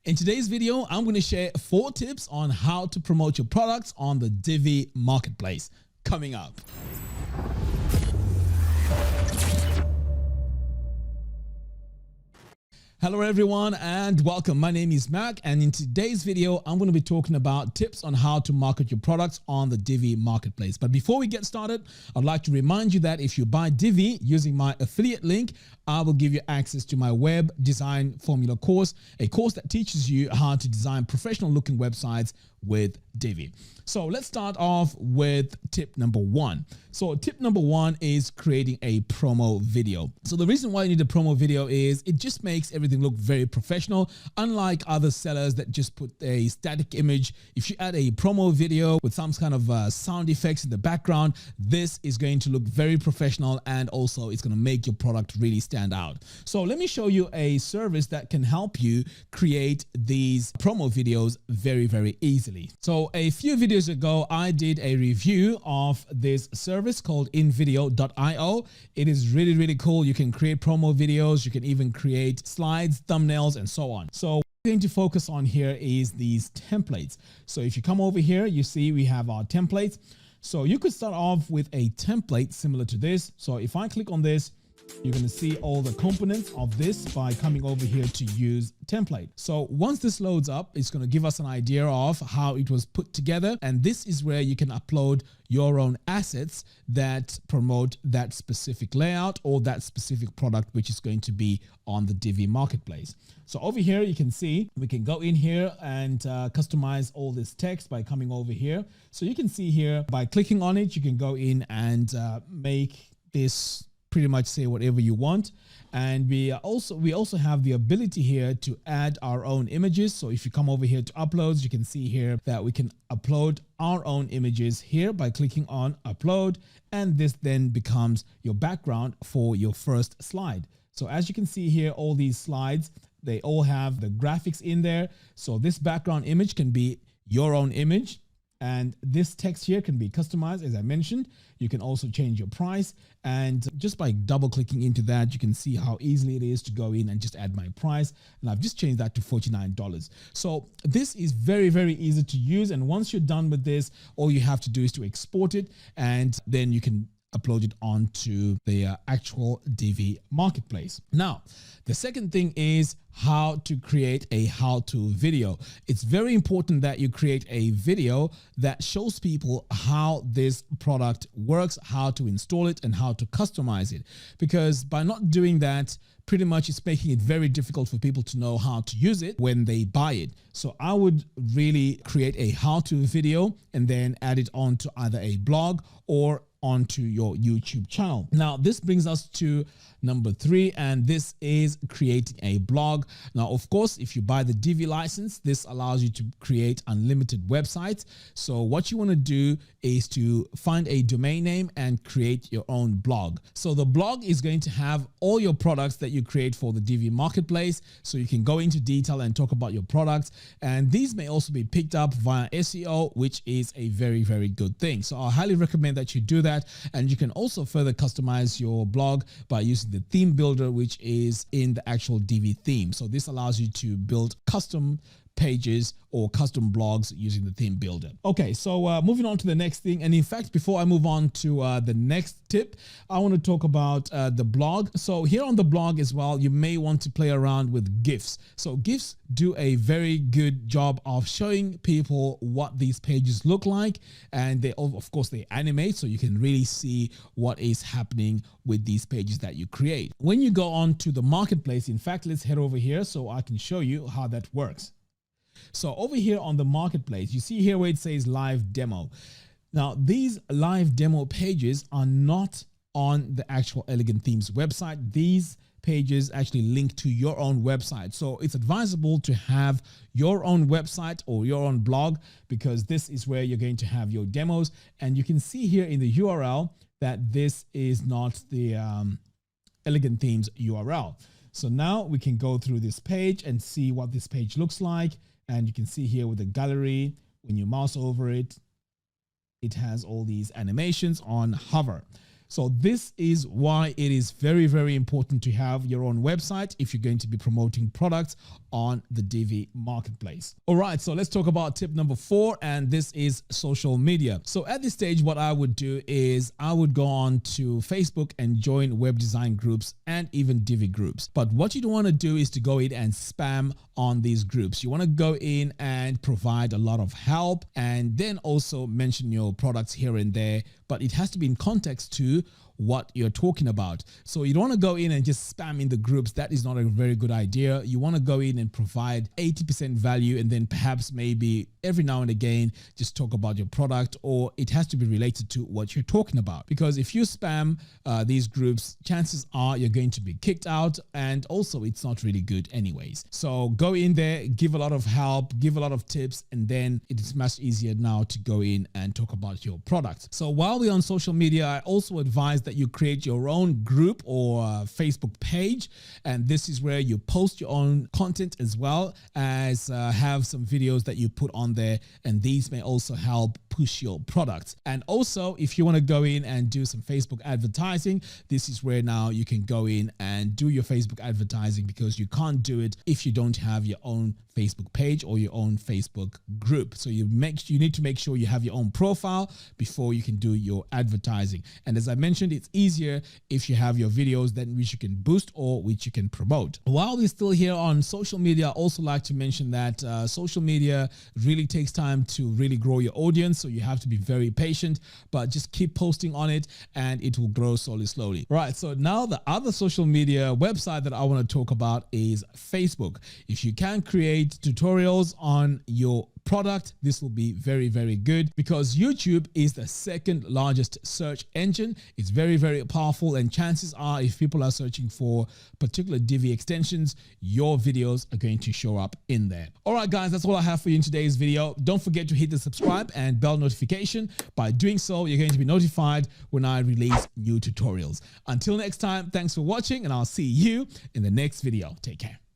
In today's video, I'm going to share 4 tips on how to promote your products on the Divi Marketplace. Coming up. Hello everyone and welcome. My name is Mac, and in today's video I'm going to be talking about tips on how to market your products on the Divi Marketplace. But before we get started, I'd like to remind you that if you buy Divi using my affiliate link, I will give you access to my web design formula course, a course that teaches you how to design professional looking websites with Divi. So let's start off with tip number 1. So tip number 1 is creating a promo video. So the reason why you need a promo video is it just makes everything look very professional. Unlike other sellers that just put a static image, if you add a promo video with some kind of sound effects in the background, this is going to look very professional, and also it's going to make your product really stand out. So let me show you a service that can help you create these promo videos very, very easily. So a few videos ago, I did a review of this service called InVideo.io. It is really, really cool. You can create promo videos. You can even create slides, thumbnails, and so on. So what we're going to focus on here is these templates. So if you come over here, you see we have our templates. So you could start off with a template similar to this. So if I click on this, you're going to see all the components of this by coming over here to use template. So once this loads up, it's going to give us an idea of how it was put together. And this is where you can upload your own assets that promote that specific layout or that specific product, which is going to be on the Divi Marketplace. So over here, you can see we can go in here and customize all this text by coming over here. So you can see here by clicking on it, you can go in and make this pretty much say whatever you want. And we also have the ability here to add our own images. So if you come over here to uploads, you can see here that we can upload our own images here by clicking on upload, and this then becomes your background for your first slide. So as you can see here, all these slides, they all have the graphics in there. So this background image can be your own image, and this text here can be customized. As I mentioned, you can also change your price, and just by double clicking into that, you can see how easily it is to go in and just add my price. And I've just changed that to $49. So this is very, very easy to use. And once you're done with this, all you have to do is to export it, and then you can upload it onto the actual Divi Marketplace. Now, the second thing is how to create a how-to video. It's very important that you create a video that shows people how this product works, how to install it, and how to customize it. Because by not doing that, pretty much it's making it very difficult for people to know how to use it when they buy it. So I would really create a how-to video and then add it onto either a blog or onto your YouTube channel. Now, this brings us to number 3, and this is creating a blog. Now, of course, if you buy the Divi license, this allows you to create unlimited websites. So what you want to do is to find a domain name and create your own blog. So the blog is going to have all your products that you create for the Divi Marketplace. So you can go into detail and talk about your products. And these may also be picked up via SEO, which is a very, very good thing. So I highly recommend that you do that. And you can also further customize your blog by using the theme builder, which is in the actual Divi theme. So this allows you to build custom pages or custom blogs using the theme builder. Okay, so moving on to the next thing. And in fact, before I move on to the next tip, I want to talk about the blog. So here on the blog as well, you may want to play around with GIFs. So GIFs do a very good job of showing people what these pages look like. And they, of course, they animate so you can really see what is happening with these pages that you create. When you go on to the marketplace, in fact, let's head over here so I can show you how that works. So over here on the marketplace, you see here where it says live demo. Now, these live demo pages are not on the actual Elegant Themes website. These pages actually link to your own website. So it's advisable to have your own website or your own blog, because this is where you're going to have your demos. And you can see here in the URL that this is not the Elegant Themes URL. So now we can go through this page and see what this page looks like. And you can see here with the gallery, when you mouse over it, it has all these animations on hover. So this is why it is very, very important to have your own website if you're going to be promoting products on the Divi Marketplace. All right, so let's talk about tip number 4, and this is social media. So at this stage, what I would do is I would go on to Facebook and join web design groups and even Divi groups. But what you don't want to do is to go in and spam on these groups. You want to go in and provide a lot of help and then also mention your products here and there, but it has to be in context to what you're talking about. So you don't want to go in and just spam in the groups. That is not a very good idea. You want to go in and provide 80% value, and then perhaps maybe every now and again just talk about your product, or it has to be related to what you're talking about. Because if you spam these groups, chances are you're going to be kicked out, and also it's not really good anyways. So go in there, give a lot of help, give a lot of tips, and then it is much easier now to go in and talk about your product. So while we're on social media, I also advise that you create your own group or Facebook page, and this is where you post your own content as well as have some videos that you put on there, and these may also help push your products. And also, if you want to go in and do some Facebook advertising, this is where now you can go in and do your Facebook advertising, because you can't do it if you don't have your own Facebook page or your own Facebook group. So you need to make sure you have your own profile before you can do your advertising. And as I mentioned, it's easier if you have your videos then which you can boost or which you can promote. While we're still here on social media, I also like to mention that social media really takes time to really grow your audience. So you have to be very patient, but just keep posting on it and it will grow slowly. Right. So now the other social media website that I want to talk about is Facebook. If you can create tutorials on your product, this will be very, very good, because YouTube is the second largest search engine. It's very, very powerful, and chances are if people are searching for particular Divi extensions, your videos are going to show up in there. All right, guys, that's all I have for you in today's video. Don't forget to hit the subscribe and bell notification. By doing so, you're going to be notified when I release new tutorials. Until next time, thanks for watching, and I'll see you in the next video. Take care.